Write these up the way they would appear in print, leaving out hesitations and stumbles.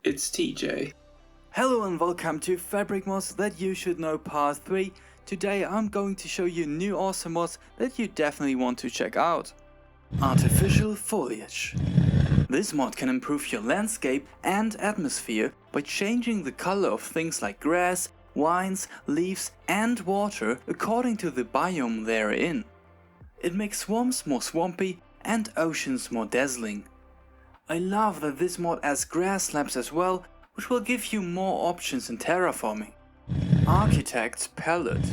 It's TeaJay. Hello and welcome to Fabric Mods That You Should Know Part 3. Today I'm going to show you new awesome mods that you definitely want to check out. Artificial Foliage. This mod can improve your landscape and atmosphere by changing the color of things like grass, vines, leaves and water according to the biome they're in. It makes swamps more swampy and oceans more dazzling. I love that this mod adds grass slabs as well, which will give you more options in terraforming. Architect's Palette.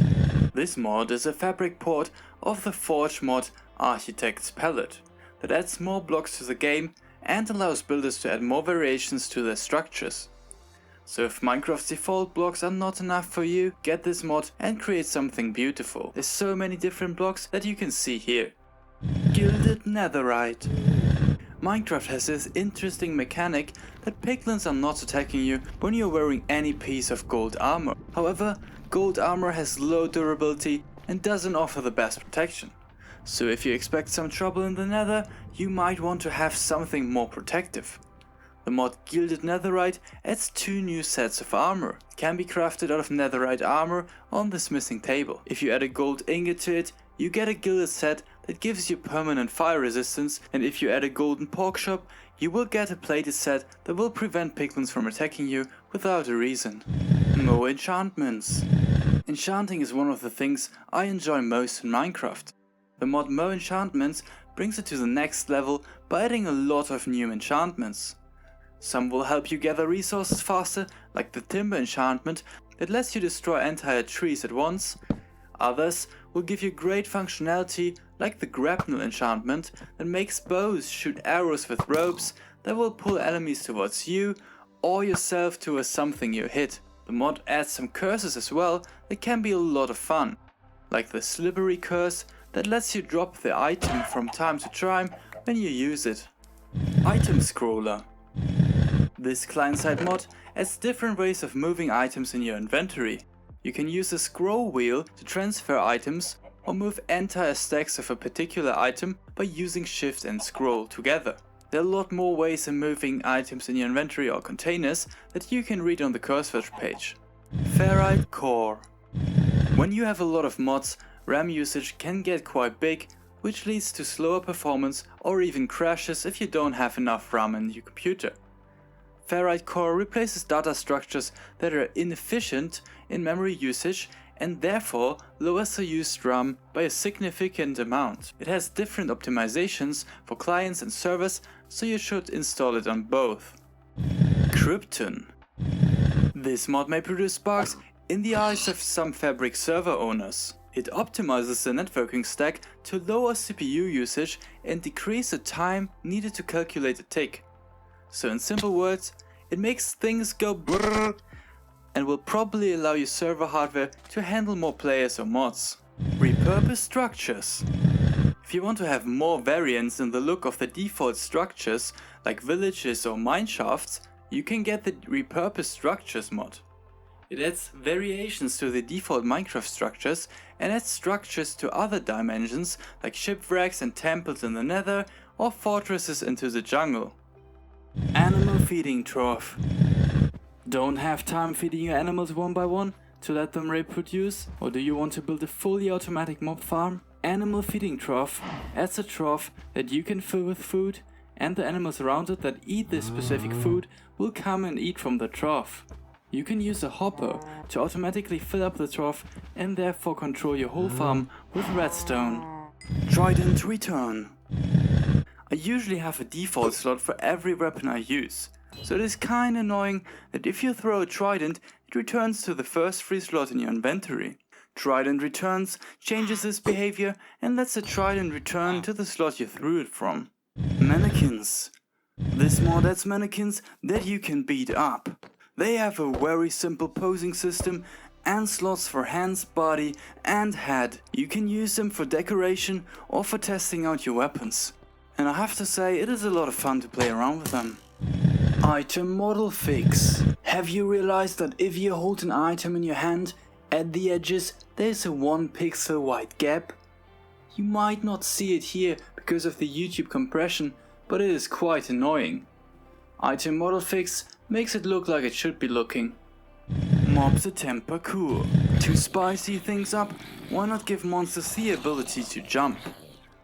This mod is a fabric port of the Forge mod Architect's Palette that adds more blocks to the game and allows builders to add more variations to their structures. So if Minecraft's default blocks are not enough for you, get this mod and create something beautiful. There's so many different blocks that you can see here. Gilded Netherite. Minecraft has this interesting mechanic that piglins are not attacking you when you're wearing any piece of gold armor. However, gold armor has low durability and doesn't offer the best protection. So if you expect some trouble in the nether, you might want to have something more protective. The mod Gilded Netherite adds 2 new sets of armor. It can be crafted out of netherite armor on the smithing table. If you add a gold ingot to it, you get a gilded set that gives you permanent fire resistance, and if you add a golden pork chop, you will get a plated set that will prevent piglins from attacking you without a reason. Enchantments. Enchanting is one of the things I enjoy most in Minecraft. The mod Enchantments brings it to the next level by adding a lot of new enchantments. Some will help you gather resources faster, like the timber enchantment that lets you destroy entire trees at once. Others will give you great functionality, like the grapnel enchantment that makes bows shoot arrows with ropes that will pull enemies towards you or yourself towards something you hit. The mod adds some curses as well that can be a lot of fun, like the slippery curse that lets you drop the item from time to time when you use it. Itemscroller. This client-side mod adds different ways of moving items in your inventory. You can use a scroll wheel to transfer items or move entire stacks of a particular item by using shift and scroll together. There are a lot more ways of moving items in your inventory or containers that you can read on the Curseword page. Ferrite Core. When you have a lot of mods, RAM usage can get quite big, which leads to slower performance or even crashes if you don't have enough RAM in your computer. Ferrite Core replaces data structures that are inefficient in memory usage and therefore lowers the used RAM by a significant amount. It has different optimizations for clients and servers, so you should install it on both. Krypton. This mod may produce bugs in the eyes of some Fabric server owners. It optimizes the networking stack to lower CPU usage and decrease the time needed to calculate a tick. So in simple words, it makes things go brrrr and will probably allow your server hardware to handle more players or mods. Repurposed Structures. If you want to have more variance in the look of the default structures like villages or mineshafts, you can get the Repurposed Structures mod. It adds variations to the default Minecraft structures and adds structures to other dimensions like shipwrecks and temples in the nether or fortresses into the jungle. Animal Feeding Trough. Don't have time feeding your animals one by one to let them reproduce? Or do you want to build a fully automatic mob farm? Animal Feeding Trough adds a trough that you can fill with food, and the animals around it that eat this specific food will come and eat from the trough. You can use a hopper to automatically fill up the trough and therefore control your whole farm with redstone. Trident Return. I usually have a default slot for every weapon I use, so it is kinda annoying that if you throw a trident, it returns to the first free slot in your inventory. Trident Returns changes this behavior and lets the trident return to the slot you threw it from. Mannequins. This mod adds mannequins that you can beat up. They have a very simple posing system and slots for hands, body and head. You can use them for decoration or for testing out your weapons. And I have to say, it is a lot of fun to play around with them. Item Model Fix. Have you realized that if you hold an item in your hand, at the edges there's a 1 pixel wide gap? You might not see it here because of the YouTube compression, but it is quite annoying. Item Model Fix makes it look like it should be looking. Mobs attempt parkour. To spicy things up, why not give monsters the ability to jump?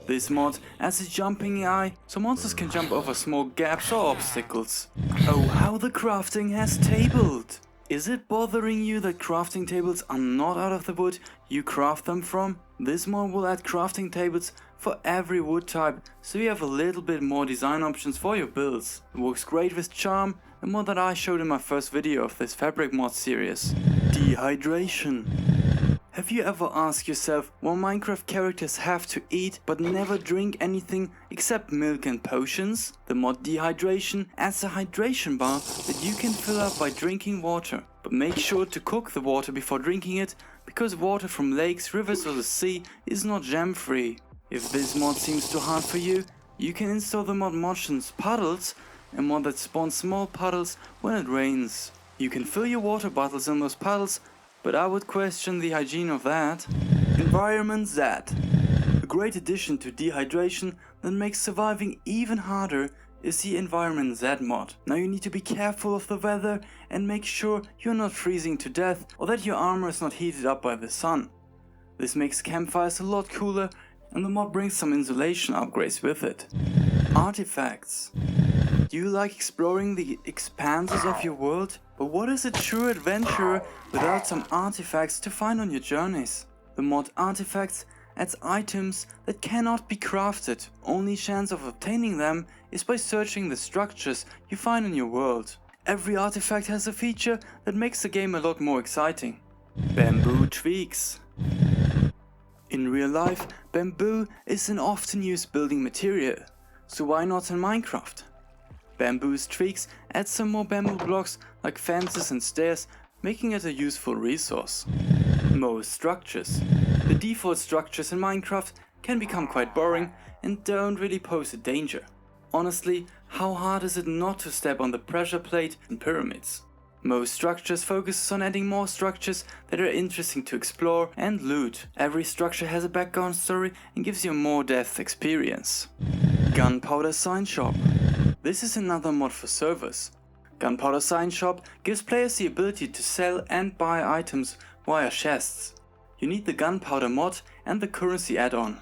This mod adds a jumping AI, so monsters can jump over small gaps or obstacles. Oh, how the crafting has tabled! Is it bothering you that crafting tables are not out of the wood you craft them from? This mod will add crafting tables for every wood type, so you have a little bit more design options for your builds. It works great with charm, a mod that I showed in my first video of this fabric mod series. Dehydration. Have you ever asked yourself why Minecraft characters have to eat but never drink anything except milk and potions? The mod Dehydration adds a hydration bar that you can fill up by drinking water. But make sure to cook the water before drinking it, because water from lakes, rivers or the sea is not gem free. If this mod seems too hard for you, you can install the mod Mottchen's Puddles, a mod that spawns small puddles when it rains. You can fill your water bottles in those puddles, but I would question the hygiene of that. Enviroment Z. A great addition to Dehydration that makes surviving even harder is the Enviroment Z mod. Now you need to be careful of the weather and make sure you're not freezing to death or that your armor is not heated up by the sun. This makes campfires a lot cooler, and the mod brings some insulation upgrades with it. Artifacts. Do you like exploring the expanses of your world? But what is a true adventurer without some artifacts to find on your journeys? The mod Artifacts adds items that cannot be crafted. Only chance of obtaining them is by searching the structures you find in your world. Every artifact has a feature that makes the game a lot more exciting. Bamboo tweaks. In real life, bamboo is an often used building material, so why not in Minecraft? Bamboo's tweaks add some more bamboo blocks like fences and stairs, making it a useful resource. Most structures. The default structures in Minecraft can become quite boring and don't really pose a danger. Honestly, how hard is it not to step on the pressure plate in pyramids? Most structures focuses on adding more structures that are interesting to explore and loot. Every structure has a background story and gives you a more depth experience. Gunpowder Signshop. This is another mod for servers. Gunpowder Signshop gives players the ability to sell and buy items via chests. You need the gunpowder mod and the currency add-on.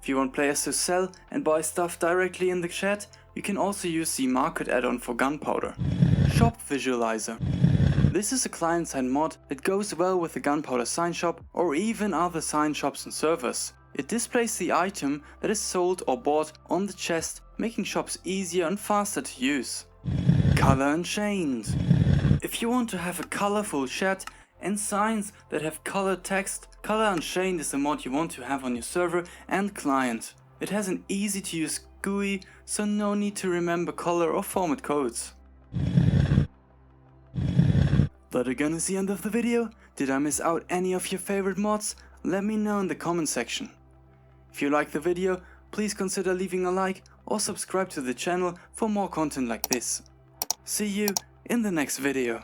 If you want players to sell and buy stuff directly in the chat, you can also use the market add-on for gunpowder. Shop Visualizer. This is a client-side mod that goes well with the Gunpowder Signshop or even other sign shops and servers. It displays the item that is sold or bought on the chest, making shops easier and faster to use. Color Unchained. If you want to have a colorful chat and signs that have colored text, Color Unchained is the mod you want to have on your server and client. It has an easy to use GUI, so no need to remember color or format codes. That again is the end of the video. Did I miss out any of your favorite mods? Let me know in the comment section. If you liked the video, please consider leaving a like or subscribe to the channel for more content like this. See you in the next video.